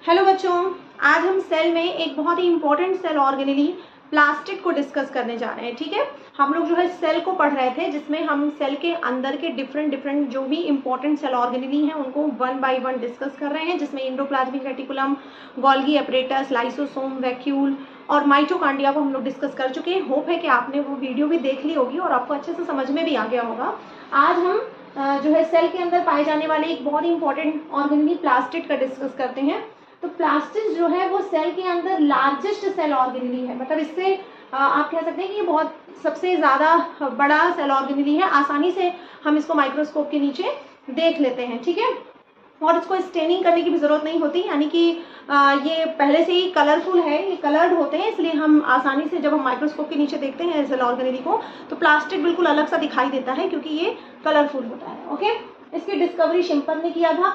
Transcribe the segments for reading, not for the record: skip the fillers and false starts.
Hello बच्चों, आज हम सेल में एक बहुत ही इंपॉर्टेंट सेल ऑर्गेनेली प्लास्टिड को डिस्कस करने जा रहे हैं। ठीक है, हम लोग जो है सेल को पढ़ रहे थे, जिसमें हम सेल के अंदर के डिफरेंट जो भी इंपॉर्टेंट सेल ऑर्गेनेली हैं उनको वन बाय वन डिस्कस कर रहे हैं, जिसमें endoplasmic reticulum, Golgi apparatus, lysosome, vacuole और माइटोकॉन्ड्रिया को हम लोग डिस्कस कर चुके हैं। होप है कि आपने वो वीडियो भी देख ली होगी और आपको अच्छे से समझ में भी आ गया होगा। आज हम जो है सेल के अंदर पाए जाने वाले एक बहुत ही इंपॉर्टेंट ऑर्गेनेली प्लास्टिड का डिस्कस करते हैं। तो प्लास्टिड जो है वो सेल के अंदर लार्जेस्ट सेल ऑर्गेनेली है, मतलब इससे आप कह सकते हैं कि ये बहुत सबसे ज़्यादा बड़ा सेल ऑर्गेनेली है। आसानी से हम इसको माइक्रोस्कोप के नीचे देख लेते हैं। ठीक है, और इसको स्टेनिंग करने की भी ज़रूरत नहीं होती, यानी कि ये पहले से ही कलरफुल है, ये कलर्ड होते हैं, इसलिए हम आसानी से जब हम माइक्रोस्कोप के नीचे देखते हैं सेल ऑर्गेनेली को तो प्लास्टिड बिल्कुल अलग सा दिखाई देता है, क्योंकि ये कलरफुल होता है। ओके, इसकी डिस्कवरी शिम्पल ने किया था।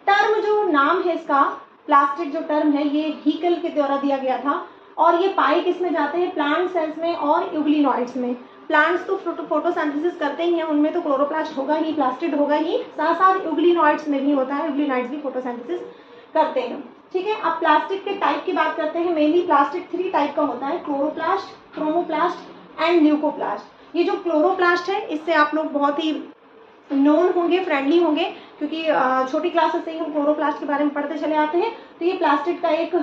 टर्म जो नाम है इसका प्लास्टिड जो टर्म है ये हीकल के द्वारा दिया गया था, और ये पाए किस में जाते हैं, प्लांट सेल्स में और यूग्लिनॉइड्स में। प्लांट्स तो फोटोसिंथेसिस करते ही हैं, उनमें तो क्लोरोप्लास्ट होगा ही, प्लास्टिड होगा ही, साथ साथ यूग्लिनॉइड्स में भी होता है, यूग्लिनॉइड्स भी फोटोसिंथेसिस करते हैं। ठीक है, अब प्लास्टिड के टाइप की बात करते हैं। मेनली प्लास्टिड 3 टाइप का होता है, क्लोरोप्लास्ट, क्रोमोप्लास्ट एंड ल्यूकोप्लास्ट। ये जो क्लोरोप्लास्ट है इससे आप लोग बहुत ही नोन होंगे, फ्रेंडली होंगे, क्योंकि छोटी क्लासेस से ही हम क्लोरोप्लास्ट के बारे में पढ़ते चले आते हैं। तो ये प्लास्टिड का एक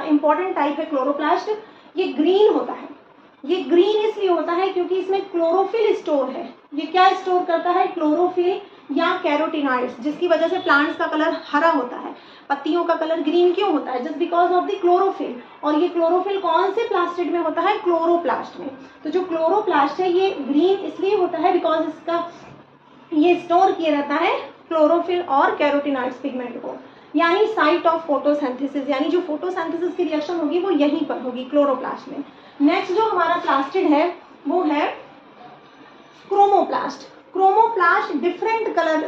इंपॉर्टेंट टाइप है क्लोरोप्लास्ट। ये ग्रीन होता है। ये ग्रीन इसलिए होता है क्योंकि इसमें क्लोरोफिल स्टोर है। ये क्या स्टोर करता है, क्लोरोफिल या कैरोटीनॉइड्स, जिसकी वजह से प्लांट्स का कलर हरा होता है। पत्तियों का कलर ग्रीन क्यों होता है, just because of the chlorophyll. और ये क्लोरोफिल कौन से प्लास्टिड में होता है, क्लोरोप्लास्ट में। तो जो क्लोरोप्लास्ट है ये ग्रीन इसलिए होता है बिकॉज इसका ये स्टोर किया रहता है क्लोरोफिल और कैरोटीनॉइड्स पिगमेंट को, यानी साइट ऑफ फोटोसिंथेसिस, यानी जो फोटोसिंथेसिस की रिएक्शन होगी वो यहीं पर होगी, क्लोरोप्लास्ट में। नेक्स्ट जो हमारा प्लास्टिड है वो है chromoplast. Chromoplast different colour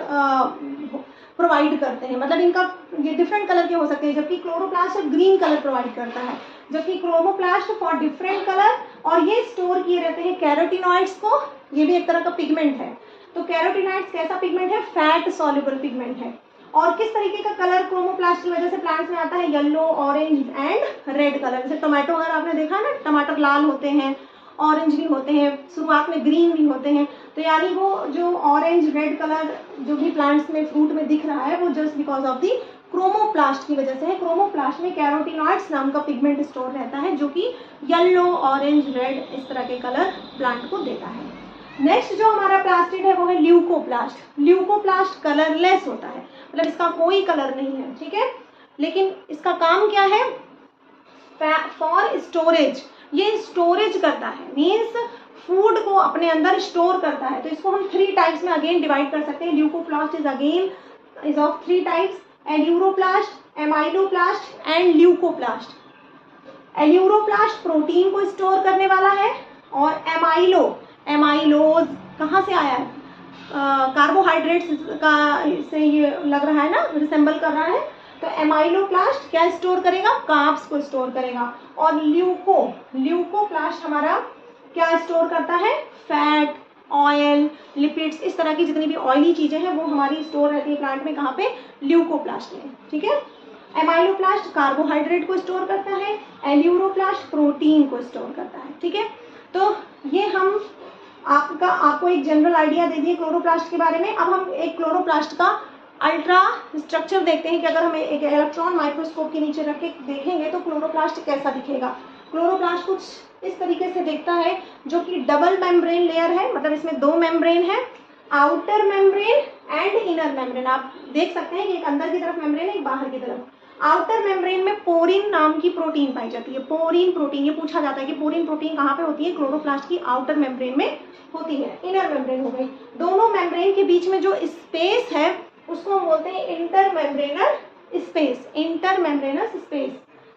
provide करते हैं, मतलब इनका ये डिफरेंट कलर के हो सकते हैं, जबकि क्लोरोप्लास्ट ग्रीन कलर प्रोवाइड करता है, जबकि क्रोमोप्लास्ट फॉर डिफरेंट कलर। और ये स्टोर किए रहते हैं कैरोटीनॉइड्स को, ये भी एक तरह का पिगमेंट है। तो कैरोटीनॉइड्स कैसा पिगमेंट है, फैट सॉल्युबल पिगमेंट है। और किस तरीके का कलर क्रोमोप्लास्ट की वजह से प्लांट्स में आता है, yellow, orange and red colour. जैसे टमाटो अगर आपने देखा ना, टमाटर लाल होते हैं, ऑरेंज भी होते हैं, शुरुआत में ग्रीन भी होते हैं। तो यानी वो जो ऑरेंज रेड कलर जो भी प्लांट्स में फ्रूट में दिख रहा है वो just because of the chromoplast की वजह से है। क्रोमोप्लास्ट में कैरोटीनॉइड्स नाम का पिगमेंट स्टोर रहता है, जो कि येलो, ऑरेंज, रेड इस तरह के कलर प्लांट को देता है। नेक्स्ट जो हमारा प्लास्टिड है वो है ल्यूकोप्लास्ट। ल्यूकोप्लास्ट कलरलेस होता है, मतलब इसका कोई कलर नहीं है। ठीक है, लेकिन इसका काम क्या है, फॉर स्टोरेज। ये स्टोरेज करता है, मीन्स फूड को अपने अंदर स्टोर करता है। तो इसको हम 3 टाइप्स में अगेन डिवाइड कर सकते हैं। Leucoplast is of 3 types, aleuroplast, amyloplast and leucoplast. Aleuroplast protein को स्टोर करने वाला है, और एमाइलोज कहाँ से आया है, कार्बोहाइड्रेट्स का से ये लग रहा है ना, रिसेंबल कर रहा है। तो एमाइलोप्लास्ट क्या स्टोर करेगा, कार्ब्स को स्टोर करेगा। और ल्यूकोप्लास्ट हमारा क्या स्टोर करता है, फैट, ऑयल, लिपिड्स, इस तरह की जितनी भी ऑयली चीजें हैं वो हमारी स्टोर रहती है प्लांट में, कहाँ पे, ल्यूकोप्लास्ट में। ठीक है, एमाइलोप्लास्ट कार्बोहाइड्रेट को स्टोर करता है, एल्यूरोप्लास्ट प्रोटीन को स्टोर करता है। ठीक है, तो ये हम आपको एक जनरल आइडिया दे दिए क्लोरोप्लास्ट के बारे में। अब हम एक क्लोरोप्लास्ट का अल्ट्रा स्ट्रक्चर देखते हैं कि अगर हम एक इलेक्ट्रॉन माइक्रोस्कोप के नीचे रख के देखेंगे तो क्लोरोप्लास्ट कैसा दिखेगा। क्लोरोप्लास्ट कुछ इस तरीके से दिखता है, जो कि डबल मेम्ब्रेन लेयर है, मतलब इसमें 2 मेम्ब्रेन है, outer membrane and inner membrane. आप देख सकते हैं कि एक अंदर की तरफ मेम्ब्रेन है, एक बाहर की तरफ। आउटर मेम्ब्रेन में पोरिन नाम की प्रोटीन पाई जाती है। पोरिन प्रोटीन, ये पूछा जाता है कि पोरिन प्रोटीन कहाँ पे होती है, क्लोरोप्लास्ट की आउटर मेम्ब्रेन में होती है। इनर मेम्ब्रेन हो गई, दोनों मेम्ब्रेन के बीच में जो स्पेस है उसको हम बोलते हैं इंटरमेम्ब्रेनर स्पेस, इंटरमेम्ब्रेनस स्पेस।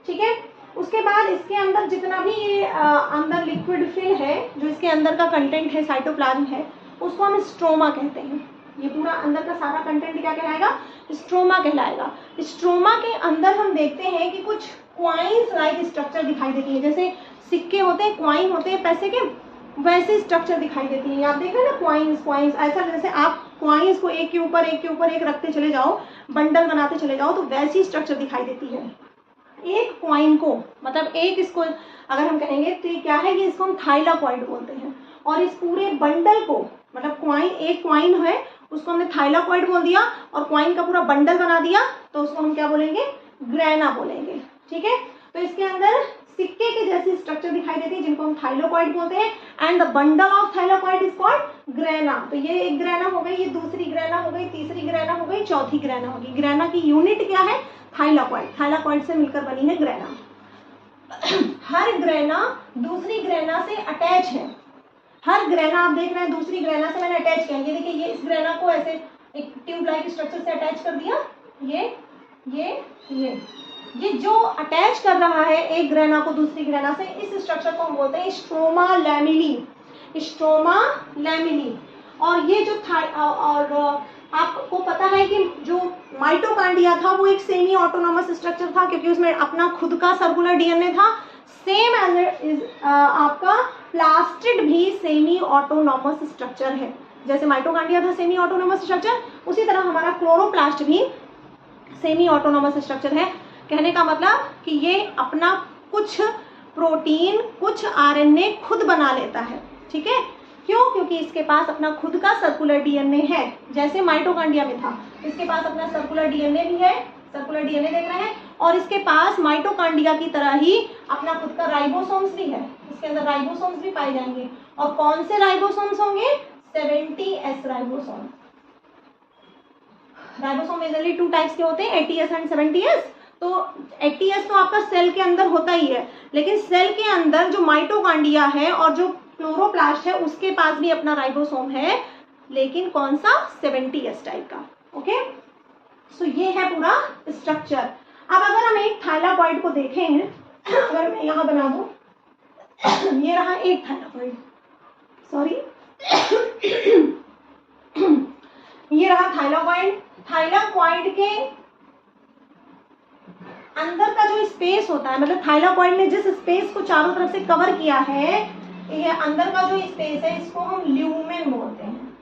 ठीक है, उसके बाद इसके अंदर जितना भी ये अंदर लिक्विड फिल है, जो इसके अंदर का कंटेंट है, साइटोप्लाज्म है, उसको हम स्ट्रोमा कहते हैं। ये पूरा अंदर का सारा कंटेंट क्या कहलाएगा, स्ट्रोमा कहलाएगा। स्ट्रोमा के अंदर हम देखते हैं कि कुछ क्वाइंस लाइक स्ट्रक्चर दिखाई देती है, जैसे सिक्के होते हैं, क्वाइन होते हैं पैसे के, वैसे स्ट्रक्चर दिखाई देती है। आप देख रहे हैं ना, क्वाइंस ऐसा, जैसे आप क्वाइंस को एक के ऊपर एक रखते चले जाओ, बंडल बनाते चले जाओ, तो वैसी स्ट्रक्चर दिखाई देती है। एक कॉइन को, मतलब एक इसको अगर हम कहेंगे तो ये क्या है, ये इसको हम थाइलाकॉइड बोलते हैं। और इस पूरे बंडल को, मतलब कॉइन, एक कॉइन है उसको हमने थाइलाकॉइड बोल दिया और कॉइन का पूरा बंडल बना दिया तो उसको हम क्या बोलेंगे, ग्रेना बोलेंगे। ठीक है, तो इसके अंदर सिक्के के जैसी स्ट्रक्चर दिखाई देती है जिनको हम थाइलाकॉइड बोलते हैं, and the bundle of thylakoid is called grana. तो ये एक ग्रेना हो गई, ये दूसरी ग्रेना हो गई, तीसरी ग्रेना हो गई, चौथी ग्रेना होगी। ग्रेना की यूनिट क्या है, थाइलाकॉइड, थाइलाकॉइड से मिलकर बनी है ग्रेना। हर ग्रेना दूसरी ग्रेना से अटैच है। हर ग्रेना आप देख रहे हैं दूसरी ग्रेना से मैंने अटैच किया। ये देखिए, ये इस ग्रेना को ऐसे एक ट्यूब लाइक स्ट्रक्चर से अटैच कर दिया। ये जो अटैच कर रहा है एक ग्रेना को दूसरी ग्रेना से, इस स्ट्रक्चर को हम बोलते हैं स्ट्रोमा लैमेली। Stroma lamellae. और ये जो था, और आपको पता है कि जो माइटोकॉन्ड्रिया था वो एक सेमी ऑटोनॉमस स्ट्रक्चर था क्योंकि उसमें अपना खुद का सर्कुलर डीएनए था। सेम एज आपका प्लास्टिड भी सेमी ऑटोनॉमस स्ट्रक्चर है। जैसे माइटोकॉन्ड्रिया था सेमी ऑटोनॉमस स्ट्रक्चर, उसी तरह हमारा क्लोरोप्लास्ट भी सेमी ऑटोनॉमस स्ट्रक्चर है। कहने का मतलब कि ये अपना कुछ प्रोटीन, कुछ आरएनए खुद बना लेता है। ठीक है, क्यों? क्योंकि इसके पास अपना खुद का सर्कुलर डीएनए है। जैसे माइटोकॉन्ड्रिया में था, इसके पास अपना सर्कुलर डीएनए भी है, सर्कुलर डीएनए देख रहे हैं, और इसके पास माइटोकॉन्ड्रिया की तरह ही अपना खुद का राइबोसोम्स भी है। इसके अंदर राइबोसोम्स भी पाए जाएंगे। और कौन से राइबोसोम्स होंगे? 70S ribosome. Ribosome majorly 2 types के होते हैं, 80S एंड 70S। तो 80S तो आपका सेल के अंदर होता ही है, लेकिन सेल के अंदर जो माइटोकॉन्ड्रिया है और जो क्लोरोप्लास्ट है उसके पास भी अपना राइबोसोम है, लेकिन कौन सा? 70S टाइप का। ओके, सो ये है पूरा स्ट्रक्चर। अब अगर हम एक थाइलाकॉइड को देखें, अगर मैं यहाँ बना दूं, ये रहा एक थाइलाकॉइड, सॉरी ये रहा थाइलाकॉइड। थाइलाकॉइड के अंदर का जो स्पेस होता है, मतलब थाइलाकॉइड ने जिस स्पेस को चारों तरफ से कवर किया है, ये अंदर का जो स्पेस है इसको हम ल्यूमेन बोलते हैं।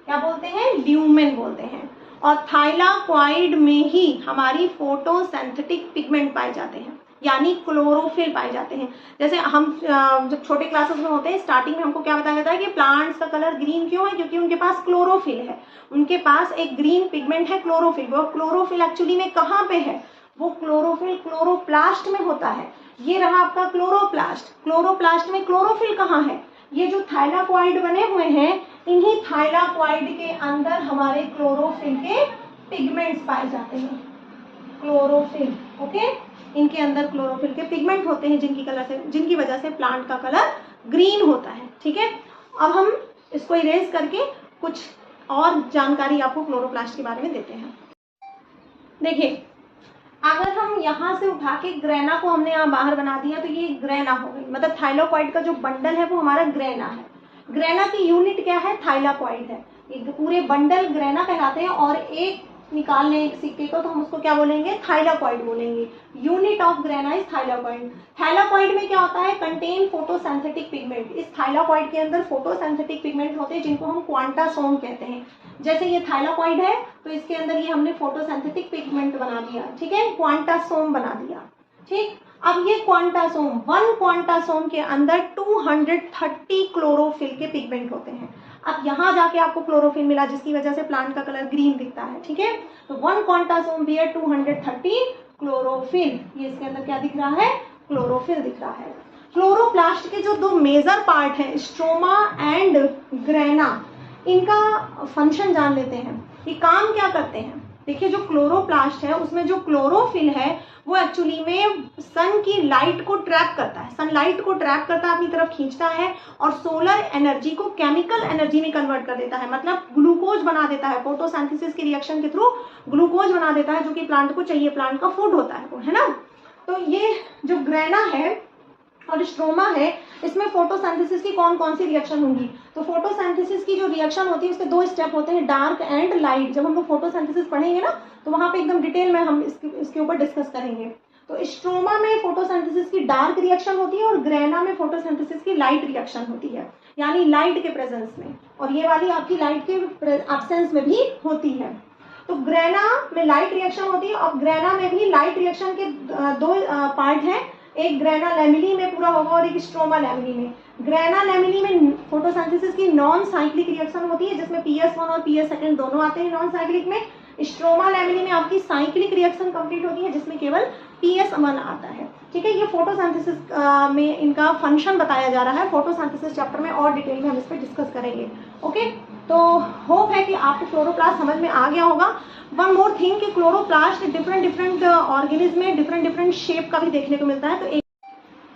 क्या बोलते हैं? ल्यूमेन बोलते हैं। और थाइलाकॉइड में ही हमारी फोटोसिंथेटिक पिगमेंट पाए जाते हैं, यानी क्लोरोफिल पाए जाते हैं। जैसे हम जब छोटे क्लासेस में होते हैं, स्टार्टिंग में हमको क्या बताया जाता है कि प्लांट्स का कलर ग्रीन क्यों है? क्योंकि उनके पास क्लोरोफिल है, उनके पास एक ग्रीन पिगमेंट है क्लोरोफिल। वो क्लोरोफिल एक्चुअली में कहाँ पे है? वो क्लोरोफिल क्लोरोप्लास्ट में होता है। ये रहा आपका क्लोरोप्लास्ट। क्लोरोप्लास्ट में क्लोरोफिल कहाँ है? ये जो थाइलाकॉइड बने हुए हैं, इन्हीं थाइलाकॉइड के अंदर हमारे क्लोरोफिल के पिगमेंट्स पाए जाते हैं। क्लोरोफिल, ओके, इनके अंदर क्लोरोफिल के पिगमेंट होते हैं जिनकी वजह से प्लांट का कलर ग्रीन होता है। ठीक है, अब हम इसको इरेज करके कुछ और जानकारी आपको क्लोरोप्लास्ट के बारे में देते हैं। देखिए, अगर हम यहाँ से उठा के ग्रेना को हमने यहाँ बाहर बना दिया तो ये ग्रेना हो गई, मतलब थाइलाकॉइड का जो बंडल है वो हमारा ग्रेना है। ग्रेना की यूनिट क्या है? थाइलाकॉइड है। ये पूरे बंडल ग्रेना कहलाते हैं। और एक निकाल लें एक सिक्के को तो हम उसको क्या बोलेंगे? थाइलाकॉइड बोलेंगे। Unit of grana is thylakoid. Thylakoid में क्या होता है? Contain photosynthetic pigment. इस थाइलाकॉइड के अंदर फोटोसिंथेटिक पिगमेंट होते हैं जिनको हम क्वांटासोम कहते हैं। जैसे ये थाइलाकॉइड है तो इसके अंदर ये हमने फोटोसिंथेटिक पिगमेंट बना दिया, ठीक है, क्वांटासोम बना दिया। ठीक, अब ये क्वांटासोम, 1 क्वांटासोम के अंदर 230 क्लोरोफिल के पिगमेंट होते हैं। अब यहाँ जाके आपको क्लोरोफिल मिला जिसकी वजह से प्लांट का कलर ग्रीन दिखता है। ठीक है, तो 1 क्वांटासोम बियर 230 क्लोरोफिल। ये इसके अंदर क्या दिख रहा है? क्लोरोफिल दिख रहा है। क्लोरोप्लास्ट के जो 2 मेजर पार्ट हैं, स्ट्रोमा एंड ग्रेना, इनका फंक्शन जान लेते हैं। ये काम क्या करते हैं? देखिए, जो क्लोरोप्लास्ट है उसमें जो क्लोरोफिल है वो एक्चुअली में सन की लाइट को ट्रैप करता है, सनलाइट को ट्रैप करता है, अपनी तरफ खींचता है और सोलर एनर्जी को केमिकल एनर्जी में कन्वर्ट कर देता है, मतलब ग्लूकोज बना देता है। फोटोसिंथेसिस की रिएक्शन के थ्रू ग्लूकोज बना देता है जो कि प्लांट को चाहिए, प्लांट का फूड होता है वो, है ना। तो ये जो ग्रेना है और स्ट्रोमा है, इसमें फोटोसिंथेसिस की कौन कौन सी रिएक्शन होंगी? तो फोटोसिंथेसिस की जो रिएक्शन होती है उसके 2 स्टेप होते हैं, डार्क एंड लाइट। जब हम लोग फोटोसिंथेसिस पढ़ेंगे ना तो वहां पे एकदम डिटेल में हम इसके ऊपर डिस्कस करेंगे। तो स्ट्रोमा में फोटोसिंथेसिस की डार्क रिएक्शन होती है और ग्रेना में फोटोसिंथेसिस की लाइट रिएक्शन होती है, यानी लाइट के प्रेजेंस में, और ये वाली आपकी लाइट के एब्सेंस में भी होती है। तो ग्रेना में लाइट रिएक्शन होती है और ग्रेना में भी लाइट रिएक्शन के दो पार्ट हैं, एक ग्रेना लैमेली में पूरा होगा और एक स्ट्रोमा लैमेली में। ग्रेना लैमेली में फोटोसिंथेसिस की नॉन साइक्लिक रिएक्शन होती है जिसमें PS1 और PS2 दोनों आते हैं नॉन साइक्लिक में। स्ट्रोमा लैमेली में आपकी साइक्लिक रिएक्शन कंप्लीट होती है जिसमें केवल PS1 आता है। ठीक है, ये फोटोसिंथेसिस में इनका फंक्शन बताया जा रहा है। फोटोसिंथेसिस चैप्टर में और डिटेल में हम इस पर डिस्कस करेंगे। ओके, तो होप है कि आपको क्लोरोप्लास्ट समझ में आ गया होगा। वन मोर थिंग कि क्लोरोप्लास्ट डिफरेंट ऑर्गेनिज्म में डिफरेंट शेप का भी देखने को मिलता है।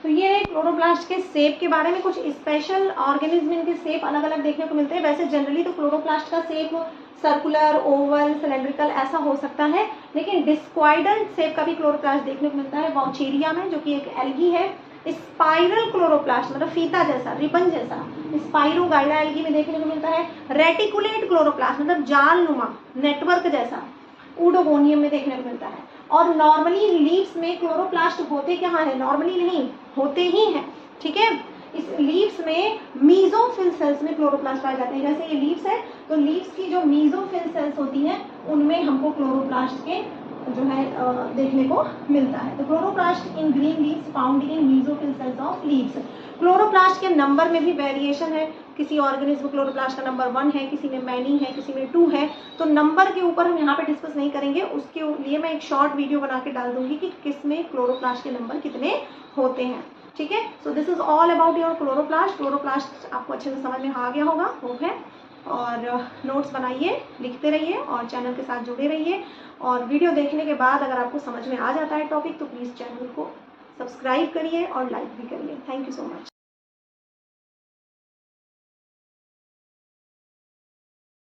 तो ये क्लोरोप्लास्ट के शेप के बारे में, कुछ स्पेशल ऑर्गेनिज्म इनके शेप अलग अलग देखने को मिलते हैं। वैसे जनरली तो क्लोरोप्लास्ट का शेप सर्कुलर, ओवल, सिलेंड्रिकल ऐसा हो सकता है, लेकिन डिस्क्वाइडल शेप का भी क्लोरोप्लास्ट देखने को मिलता है वाउचेरिया में, जो कि एक एल्गी है। स्पाइरल क्लोरोप्लास्ट मतलब फीता जैसा, रिबन जैसा, स्पाइरोगाइरा एल्गी में देखने को मिलता है। रेटिकुलेट क्लोरोप्लास्ट मतलब जालनुमा, नेटवर्क जैसा, ऊडोगोनियम में देखने को मिलता है। और नॉर्मली लीव्स में क्लोरोप्लास्ट होते कहाँ है, नॉर्मली नहीं होते ही हैं। ठीक है, इस लीव्स में मीजोफिल सेल्स में क्लोरोप्लास्ट पाए जाते हैं। जैसे ये लीव्स है तो लीव्स की जो मीजोफिल सेल्स होती हैं उनमें हमको क्लोरोप्लास्ट के जो है देखने को मिलता है। तो chloroplast in green leaves found in mesophyll cells of leaves. Chloroplast के नंबर में भी वेरिएशन है, किसी ऑर्गेनिज्म क्लोरोप्लास्ट का नंबर 1 है, किसी में मैनी है, किसी में 2 है। तो नंबर के ऊपर हम यहाँ पे डिस्कस नहीं करेंगे, उसके लिए मैं एक शॉर्ट वीडियो बना के डाल दूंगी कि किस में क्लोरोप्लास्ट के नंबर कितने होते हैं। ठीक है, so this is all about your chloroplast. Chloroplast आपको अच्छे से समझ में आ गया होगा, होप है। और नोट्स बनाइए, लिखते रहिए और चैनल के साथ जुड़े रहिए। और वीडियो देखने के बाद अगर आपको समझ में आ जाता है टॉपिक तो प्लीज़ चैनल को सब्सक्राइब करिए और लाइक भी करिए। Thank you so much.